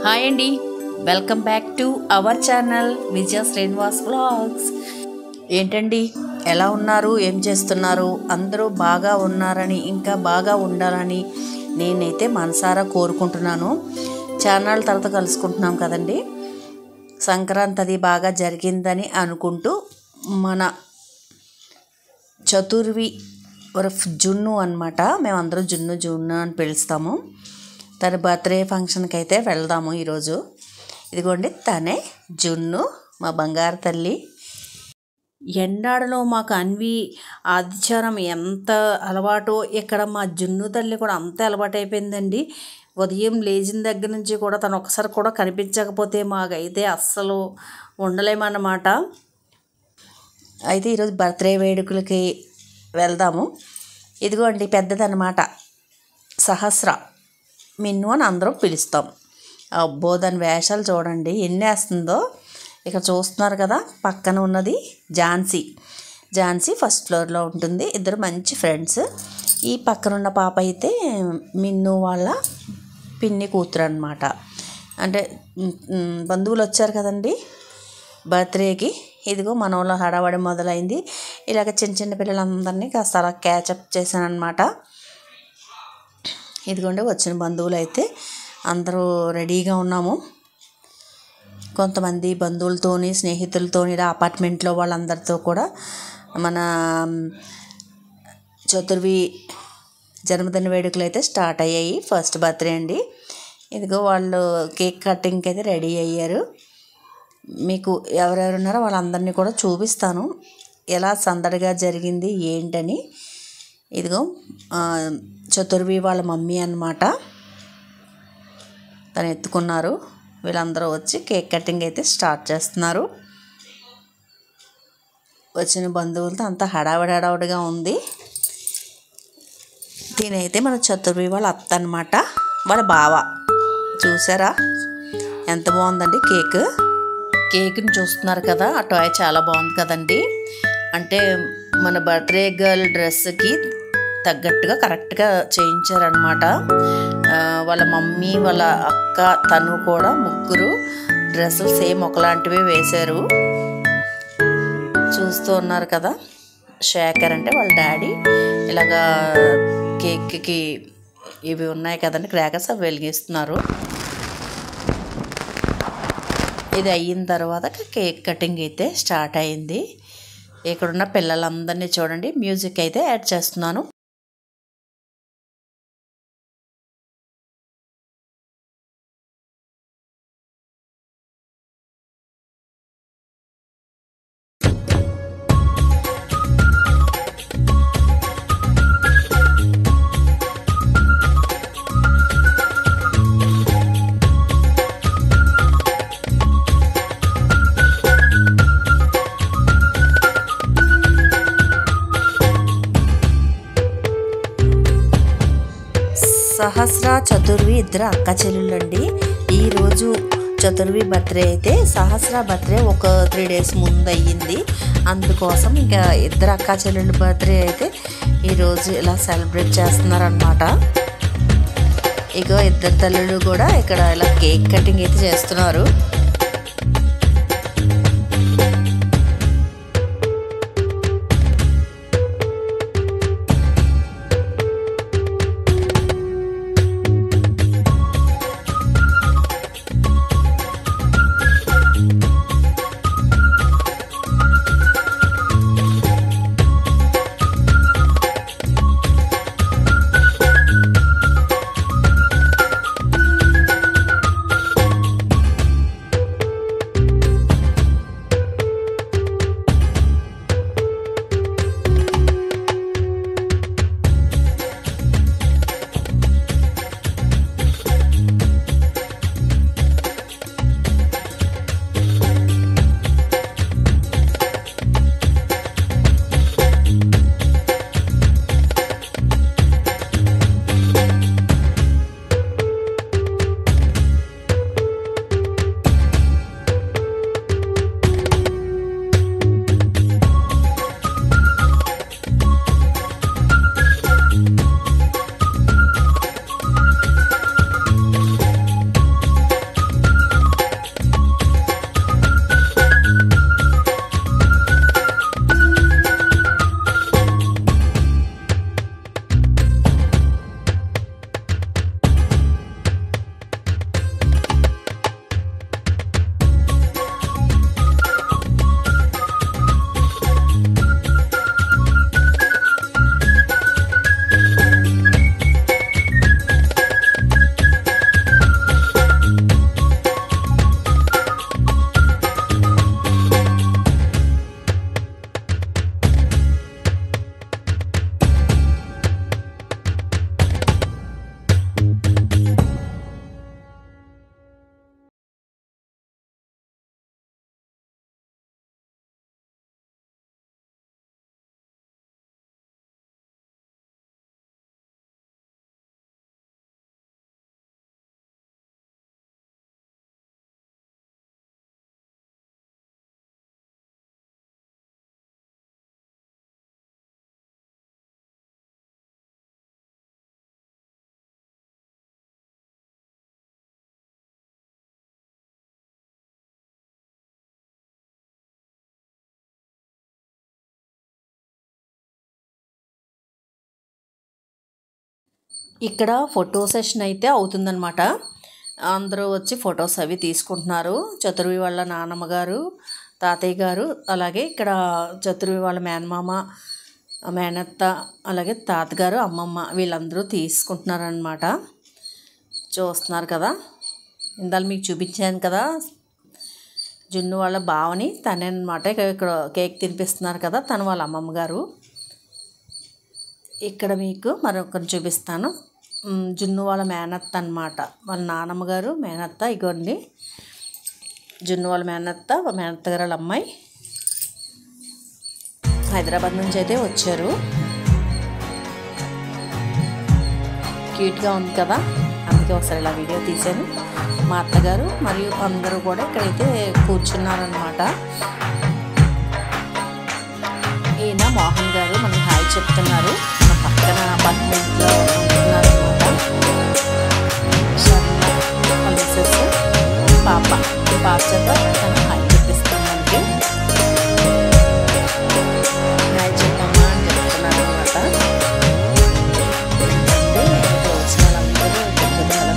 Hi అండి, welcome back to our channel Vijaya Srinivas vlogs. ఏంటండి, ఎలా ఉన్నారు, ఏం చేస్తున్నారు? అందరూ బాగా ఉన్నారని, ఇంకా బాగా ఉండాలని నేనైతే మనసారా కోరుకుంటున్నాను. ఛానల్ తర్వాత కలుసుకుంటున్నాం కదండి. సంక్రాంతి అది బాగా జరిగిందని అనుకుంటూ మన చతుర్వి జున్ను అనమాట, మేమందరం జున్ను అని పిలుస్తాము. తన బర్త్డే ఫంక్షన్కి అయితే వెళ్దాము ఈరోజు. ఇదిగోండి, తనే జున్ను, మా బంగారు తల్లి. ఎండాడలో మాకు అన్వి ఆదిచారం ఎంత అలవాటో, ఇక్కడ మా జున్ను తల్లి కూడా అంతే అలవాటు అయిపోయిందండి. ఉదయం లేచిన దగ్గర నుంచి కూడా తను ఒకసారి కూడా కనిపించకపోతే మాకైతే అస్సలు ఉండలేమన్నమాట. అయితే ఈరోజు బర్త్డే వేడుకలకి వెళ్దాము. ఇదిగోండి, పెద్దదన్నమాట, సహస్ర మిన్ను అని అందరం పిలుస్తాం. అబ్బో, దాని వేషాలు చూడండి ఎన్ని వేస్తుందో. ఇక్కడ చూస్తున్నారు కదా, పక్కన ఉన్నది ఝాన్సీ ఫస్ట్ ఫ్లోర్లో ఉంటుంది. ఇద్దరు మంచి ఫ్రెండ్స్. ఈ పక్కన ఉన్న పాప అయితే మిన్ను వాళ్ళ పిన్ని కూతురు అనమాట. అంటే బంధువులు వచ్చారు కదండి బర్త్డేకి. ఇదిగో మన వాళ్ళ హడావడి మొదలైంది. ఇలాగ చిన్న పిల్లలందరినీ కాస్త అలా క్యాచప్ చేశాను అనమాట. ఇదిగోండి, వచ్చిన బంధువులు అయితే అందరూ రెడీగా ఉన్నాము. కొంతమంది బంధువులతోని, స్నేహితులతోని, ఇలా అపార్ట్మెంట్లో వాళ్ళందరితో కూడా మన చతుర్వి జన్మదిన వేడుకలు అయితే స్టార్ట్ అయ్యాయి. ఫస్ట్ బర్త్డే అండి. ఇదిగో వాళ్ళు కేక్ కటింగ్కి అయితే రెడీ అయ్యారు. మీకు ఎవరెవరు ఉన్నారో వాళ్ళందరినీ కూడా చూపిస్తాను, ఎలా సందడిగా జరిగింది ఏంటని. ఇదిగో చతుర్వి వాళ్ళ మమ్మీ అన్నమాట, తను ఎత్తుకున్నారు. వీళ్ళందరూ వచ్చి కేక్ కటింగ్ అయితే స్టార్ట్ చేస్తున్నారు. వచ్చిన బంధువులతో అంతా హడావిడిగా ఉంది. దీనైతే మన చతుర్వి వాళ్ళ అత్త అన్నమాట, వాళ్ళ బావ. చూసారా ఎంత బాగుందండి కేక్ని చూస్తున్నారు కదా. ఆ టాయ్ చాలా బాగుంది కదండి. అంటే మన బర్త్డే గర్ల్ డ్రెస్కి తగ్గట్టుగా కరెక్ట్గా చేయించారనమాట. వాళ్ళ మమ్మీ, వాళ్ళ అక్క, తను కూడా ముగ్గురు డ్రెస్సులు సేమ్ ఒకలాంటివే వేశారు. చూస్తూ ఉన్నారు కదా. శేఖర్ అంటే వాళ్ళ డాడీ ఇలాగా కేక్కి ఇవి ఉన్నాయి కదండి, క్రాకర్స్, అవి వెలిగిస్తున్నారు. ఇది అయిన తర్వాత కేక్ కటింగ్ అయితే స్టార్ట్ అయింది. ఇక్కడున్న పిల్లలందరినీ చూడండి, మ్యూజిక్ అయితే యాడ్ చేస్తున్నాను. సహస్ర, చతుర్వి ఇద్దరు అక్క చెల్లెళ్ళండి. ఈరోజు చతుర్వి బర్త్డే అయితే సహస్ర బర్త్డే ఒక 3 days ముందు అయ్యింది. అందుకోసం ఇంకా ఇద్దరు అక్క చెల్లెళ్ళ బర్త్డే అయితే ఈరోజు ఇలా సెలబ్రేట్ చేస్తున్నారనమాట. ఇగో ఇద్దరు తల్లులు కూడా ఇక్కడ ఇలా కేక్ కటింగ్ అయితే చేస్తున్నారు. ఇక్కడ ఫోటో సెషన్ అయితే అవుతుందన్నమాట. అందరూ వచ్చి ఫొటోస్ అవి తీసుకుంటున్నారు. చతుర్వి వాళ్ళ నాన్నమ్మ గారు, తాతయ్య గారు, అలాగే ఇక్కడ చతుర్వి వాళ్ళ మేనమామ, మేనత్త, అలాగే తాతగారు, అమ్మమ్మ వీళ్ళందరూ తీసుకుంటున్నారనమాట. చూస్తున్నారు కదా, ఇందాక మీకు చూపించాను కదా జున్ను వాళ్ళ బావని, తనే అనమాట. ఇక్కడ కేక్ తినిపిస్తున్నారు కదా, తను వాళ్ళ అమ్మమ్మ గారు. ఇక్కడ మీకు మరొకరిని చూపిస్తాను. జున్ను వాళ్ళ మేనత్త అనమాట, వాళ్ళ నాన్నమ్మ గారు మేనత్త. ఇగోండి జున్ను వాళ్ళ మేనత్త, మేనత్త గారు వాళ్ళ అమ్మాయి హైదరాబాద్ నుంచి అయితే వచ్చారు. క్యూట్గా ఉంది కదా, అందుకే ఒకసారి ఇలా వీడియో తీశాను. మా అత్తగారు మరియు అందరూ కూడా ఇక్కడైతే కూర్చున్నారనమాట. ఈయన మోహన్ గారు మనకి హాయ్ చెప్తున్నారు. మన పక్కన అపార్ట్మెంట్లో ఉంటున్నారనమాట. శర్మ మిసెస్ పాప చేత తను హాయ్ చెప్పిస్తున్నాను. హాయ్ చెప్పమ్మా అని చెప్తున్నాను అనమాట. వచ్చిన వాళ్ళందరూ చెప్పుకుంటారు.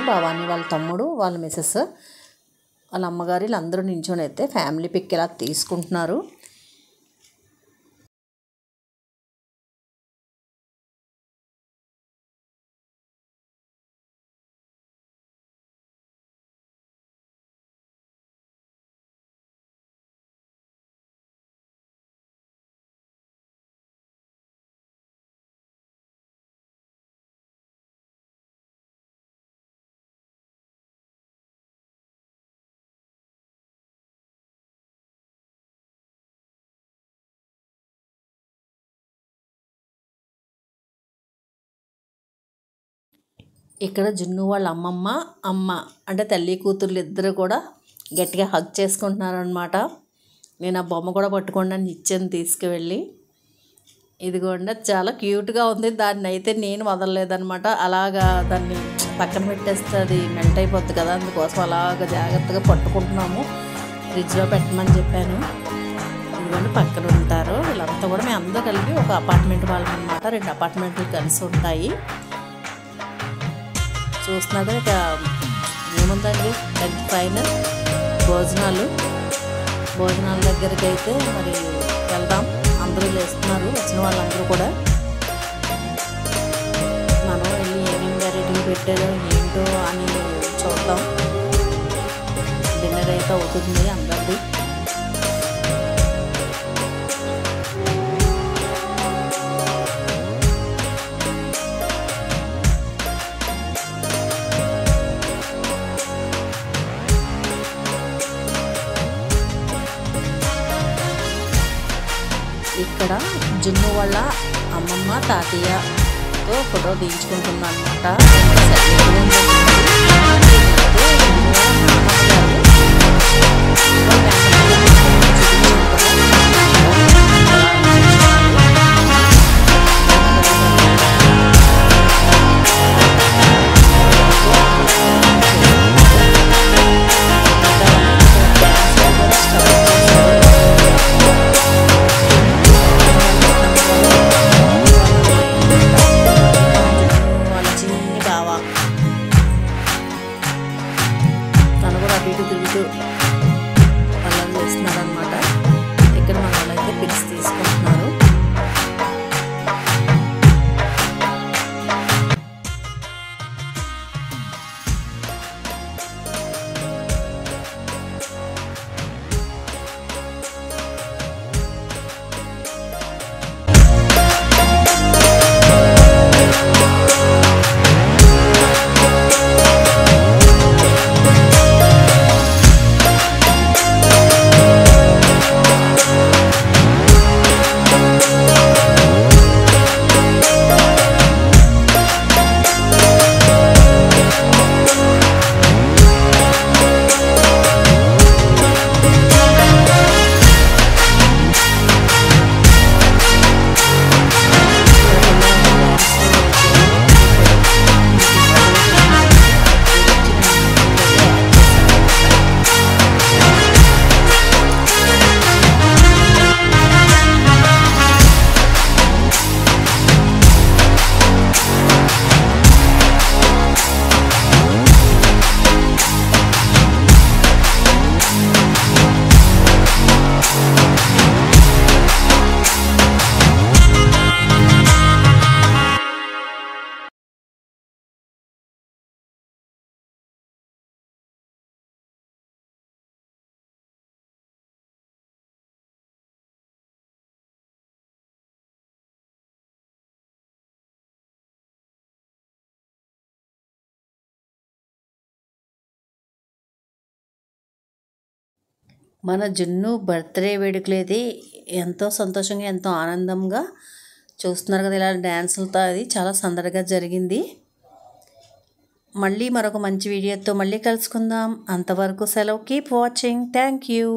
భవానీ వాళ్ళ తమ్ముడు, వాళ్ళ మిసెస్, వాళ్ళ అమ్మగారు వీళ్ళందరూ నించొని అయితే ఫ్యామిలీ పిక్ ఇలా తీసుకుంటున్నారు. ఇక్కడ జున్ను వాళ్ళ అమ్మమ్మ, అమ్మ అంటే తల్లి కూతుర్లు ఇద్దరు కూడా గట్టిగా హగ్ చేసుకుంటున్నారు అనమాట. నేను ఆ బొమ్మ కూడా పట్టుకోండి ఇచ్చాను తీసుకువెళ్ళి. ఇదిగోండి చాలా క్యూట్గా ఉంది. దాన్ని అయితే నేను వదలలేదనమాట. అలాగా దాన్ని పక్కన పెట్టేస్తే అది మెల్ట్ అయిపోద్ది కదా, అందుకోసం అలాగ జాగ్రత్తగా పట్టుకుంటున్నాము. ఫ్రిడ్జ్లో పెట్టమని చెప్పాను. ఇదిగోండి పక్కన ఉంటారు వీళ్ళంతా కూడా. మేము అందరూ కలిపి ఒక అపార్ట్మెంట్ వాళ్ళం అనమాట. 2 అపార్ట్మెంట్లు కలిసి ఉంటాయి. చూస్తున్నారు ఇక ఏముందండి ఫైనల్ భోజనాల దగ్గరికి అయితే మరి వెళ్దాం. అందరూ లేస్తున్నారు, వచ్చిన వాళ్ళందరూ కూడా. మనం వెళ్ళి ఏమేమి వెరైటీలు పెట్టారో ఏంటో అని చూద్దాం. డిన్నర్ అయితే అవుతుంది అందరిది. ఇక్కడ జున్ను వాళ్ళ అమ్మమ్మ తాతయ్యతో ఫోటో తీయించుకుంటున్నా అనమాట. తిరుగుతూ అలా చేస్తున్నారు అనమాట. ఇక్కడ మన వాళ్ళైతే పిక్స్ తీసుకుంటున్నారు. మన జున్ను బర్త్డే వేడుకలు అయితే ఎంతో సంతోషంగా ఎంతో ఆనందంగా చూస్తున్నారు కదా. ఇలా డ్యాన్సులతో అది చాలా సందడిగా జరిగింది. మళ్ళీ మరొక మంచి వీడియోతో మళ్ళీ కలుసుకుందాం. అంతవరకు సెలవు. Keep watching. Thank you.